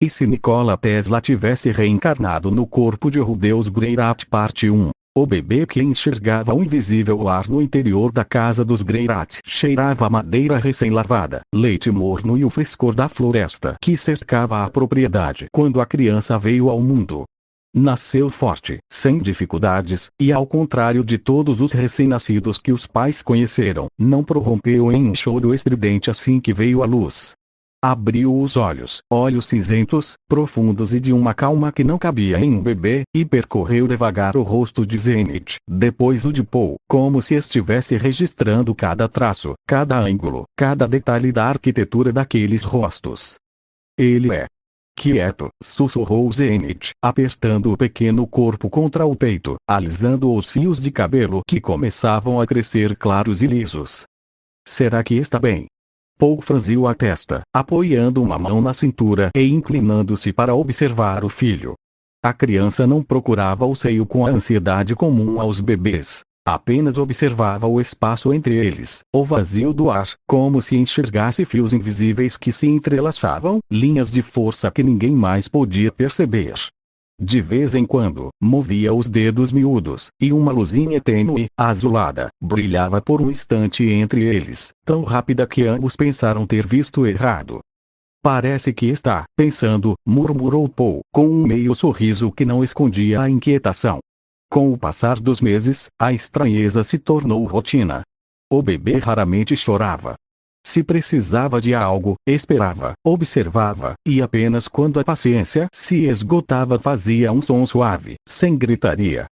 E se Nikola Tesla tivesse reencarnado no corpo de Rudeus Greirat Parte 1, o bebê que enxergava o invisível ar no interior da casa dos Greirat cheirava a madeira recém-lavada, leite morno e o frescor da floresta que cercava a propriedade quando a criança veio ao mundo. Nasceu forte, sem dificuldades, e ao contrário de todos os recém-nascidos que os pais conheceram, não prorrompeu em um choro estridente assim que veio à luz. Abriu os olhos cinzentos, profundos e de uma calma que não cabia em um bebê, e percorreu devagar o rosto de Zenith, depois o de Paul, como se estivesse registrando cada traço, cada ângulo, cada detalhe da arquitetura daqueles rostos. Ele é quieto, sussurrou Zenith, apertando o pequeno corpo contra o peito, alisando os fios de cabelo que começavam a crescer claros e lisos. Será que está bem? Paul franziu a testa, apoiando uma mão na cintura e inclinando-se para observar o filho. A criança não procurava o seio com a ansiedade comum aos bebês. Apenas observava o espaço entre eles, o vazio do ar, como se enxergasse fios invisíveis que se entrelaçavam, linhas de força que ninguém mais podia perceber. De vez em quando, movia os dedos miúdos, e uma luzinha tênue, azulada, brilhava por um instante entre eles, tão rápida que ambos pensaram ter visto errado. Parece que está pensando, murmurou Paul, com um meio sorriso que não escondia a inquietação. Com o passar dos meses, a estranheza se tornou rotina. O bebê raramente chorava. Se precisava de algo, esperava, observava, e apenas quando a paciência se esgotava fazia um som suave, sem gritaria.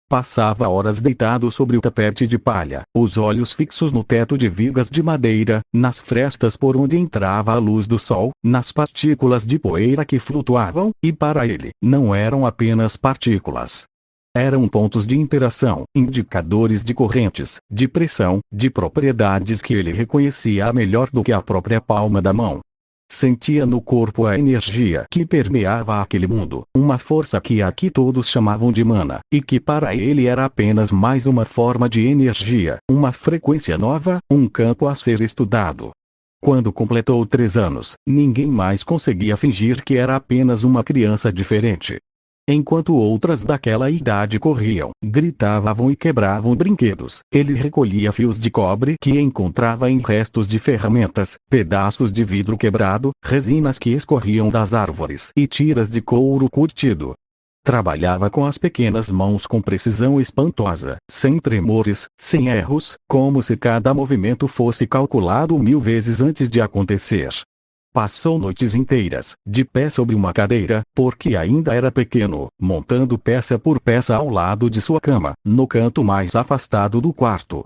Passava horas deitado sobre o tapete de palha, os olhos fixos no teto de vigas de madeira, nas frestas por onde entrava a luz do sol, nas partículas de poeira que flutuavam, e para ele, não eram apenas partículas. Eram pontos de interação, indicadores de correntes, de pressão, de propriedades que ele reconhecia melhor do que a própria palma da mão. Sentia no corpo a energia que permeava aquele mundo, uma força que aqui todos chamavam de mana, e que para ele era apenas mais uma forma de energia, uma frequência nova, um campo a ser estudado. Quando completou 3 anos, ninguém mais conseguia fingir que era apenas uma criança diferente. Enquanto outras daquela idade corriam, gritavam e quebravam brinquedos, ele recolhia fios de cobre que encontrava em restos de ferramentas, pedaços de vidro quebrado, resinas que escorriam das árvores e tiras de couro curtido. Trabalhava com as pequenas mãos com precisão espantosa, sem tremores, sem erros, como se cada movimento fosse calculado 1000 vezes antes de acontecer. Passou noites inteiras, de pé sobre uma cadeira, porque ainda era pequeno, montando peça por peça ao lado de sua cama, no canto mais afastado do quarto.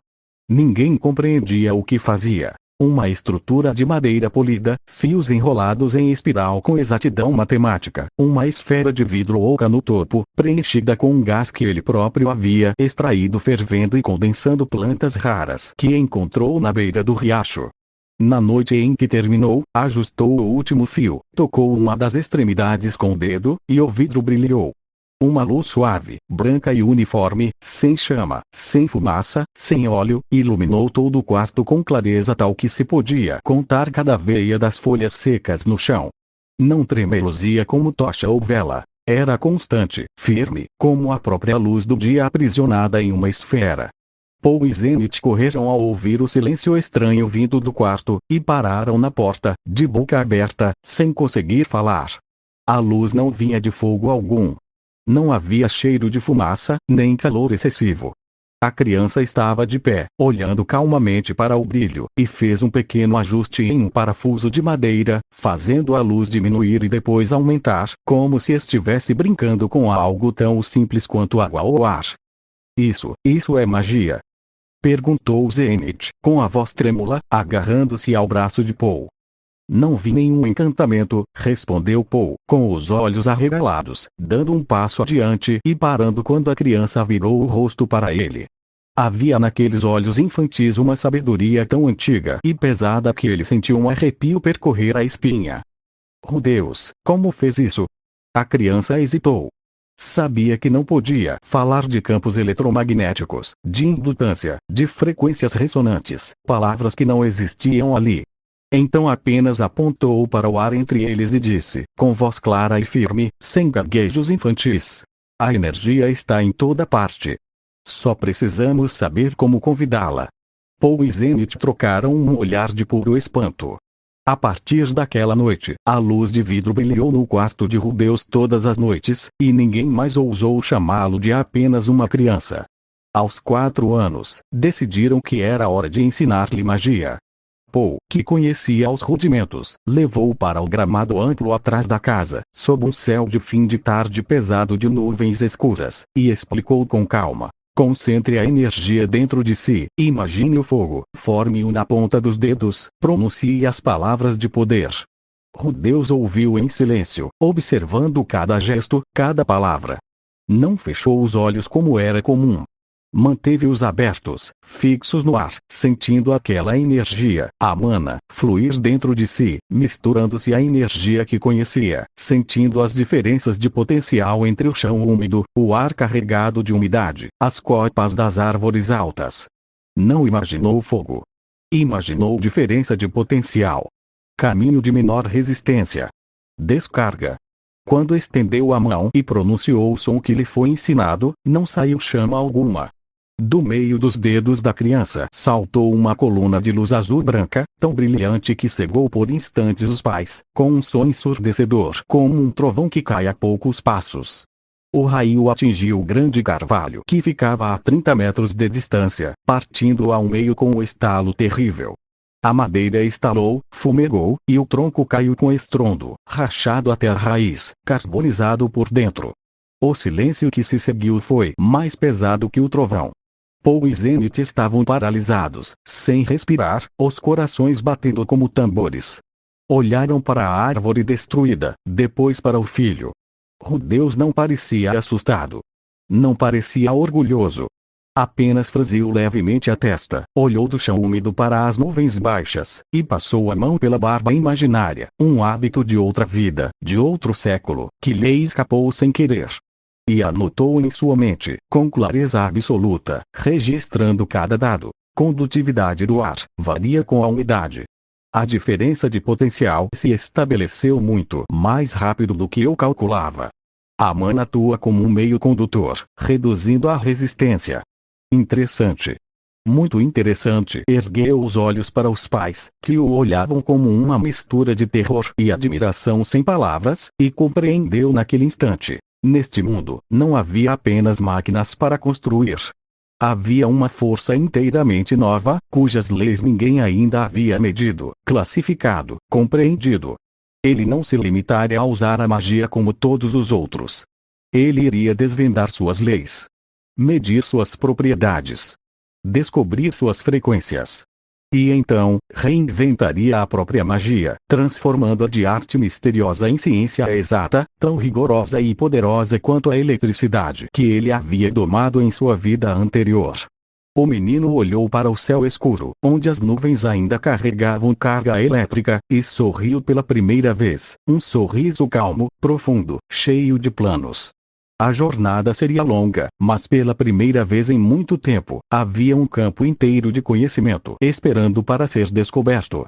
Ninguém compreendia o que fazia. Uma estrutura de madeira polida, fios enrolados em espiral com exatidão matemática, uma esfera de vidro oca no topo, preenchida com um gás que ele próprio havia extraído fervendo e condensando plantas raras que encontrou na beira do riacho. Na noite em que terminou, ajustou o último fio, tocou uma das extremidades com o dedo, e o vidro brilhou. Uma luz suave, branca e uniforme, sem chama, sem fumaça, sem óleo, iluminou todo o quarto com clareza tal que se podia contar cada veia das folhas secas no chão. Não tremeluzia como tocha ou vela. Era constante, firme, como a própria luz do dia aprisionada em uma esfera. Paul e Zenith correram ao ouvir o silêncio estranho vindo do quarto, e pararam na porta, de boca aberta, sem conseguir falar. A luz não vinha de fogo algum. Não havia cheiro de fumaça, nem calor excessivo. A criança estava de pé, olhando calmamente para o brilho, e fez um pequeno ajuste em um parafuso de madeira, fazendo a luz diminuir e depois aumentar, como se estivesse brincando com algo tão simples quanto água ou ar. Isso é magia? Perguntou Zenith, com a voz trêmula, agarrando-se ao braço de Paul. Não vi nenhum encantamento, respondeu Paul, com os olhos arregalados, dando um passo adiante e parando quando a criança virou o rosto para ele. Havia naqueles olhos infantis uma sabedoria tão antiga e pesada que ele sentiu um arrepio percorrer a espinha. Oh Deus, como fez isso? A criança hesitou. Sabia que não podia falar de campos eletromagnéticos, de indutância, de frequências ressonantes, palavras que não existiam ali. Então apenas apontou para o ar entre eles e disse, com voz clara e firme, sem gaguejos infantis: a energia está em toda parte. Só precisamos saber como convidá-la. Paul e Zenith trocaram um olhar de puro espanto. A partir daquela noite, a luz de vidro brilhou no quarto de Rudeus todas as noites, e ninguém mais ousou chamá-lo de apenas uma criança. Aos 4 anos, decidiram que era hora de ensinar-lhe magia. Paul, que conhecia os rudimentos, levou-o para o gramado amplo atrás da casa, sob um céu de fim de tarde pesado de nuvens escuras, e explicou com calma: concentre a energia dentro de si, imagine o fogo, forme-o na ponta dos dedos, pronuncie as palavras de poder. Rudeus ouviu em silêncio, observando cada gesto, cada palavra. Não fechou os olhos como era comum. Manteve-os abertos, fixos no ar, sentindo aquela energia, a mana, fluir dentro de si, misturando-se à energia que conhecia, sentindo as diferenças de potencial entre o chão úmido, o ar carregado de umidade, as copas das árvores altas. Não imaginou fogo. Imaginou diferença de potencial. Caminho de menor resistência. Descarga. Quando estendeu a mão e pronunciou o som que lhe foi ensinado, não saiu chama alguma. Do meio dos dedos da criança saltou uma coluna de luz azul-branca, tão brilhante que cegou por instantes os pais, com um som ensurdecedor como um trovão que cai a poucos passos. O raio atingiu o grande carvalho que ficava a 30 metros de distância, partindo-o ao meio com um estalo terrível. A madeira estalou, fumegou, e o tronco caiu com estrondo, rachado até a raiz, carbonizado por dentro. O silêncio que se seguiu foi mais pesado que o trovão. Paul e Zenith estavam paralisados, sem respirar, os corações batendo como tambores. Olharam para a árvore destruída, depois para o filho. Rudeus não parecia assustado. Não parecia orgulhoso. Apenas franziu levemente a testa, olhou do chão úmido para as nuvens baixas, e passou a mão pela barba imaginária, um hábito de outra vida, de outro século, que lhe escapou sem querer. E anotou em sua mente, com clareza absoluta, registrando cada dado. Condutividade do ar, varia com a umidade. A diferença de potencial se estabeleceu muito mais rápido do que eu calculava. A mana atua como um meio condutor, reduzindo a resistência. Interessante. Muito interessante. Ergueu os olhos para os pais, que o olhavam como uma mistura de terror e admiração sem palavras, e compreendeu naquele instante. Neste mundo, não havia apenas máquinas para construir. Havia uma força inteiramente nova, cujas leis ninguém ainda havia medido, classificado, compreendido. Ele não se limitaria a usar a magia como todos os outros. Ele iria desvendar suas leis. Medir suas propriedades. Descobrir suas frequências. E então, reinventaria a própria magia, transformando-a de arte misteriosa em ciência exata, tão rigorosa e poderosa quanto a eletricidade que ele havia domado em sua vida anterior. O menino olhou para o céu escuro, onde as nuvens ainda carregavam carga elétrica, e sorriu pela primeira vez, um sorriso calmo, profundo, cheio de planos. A jornada seria longa, mas pela primeira vez em muito tempo, havia um campo inteiro de conhecimento esperando para ser descoberto.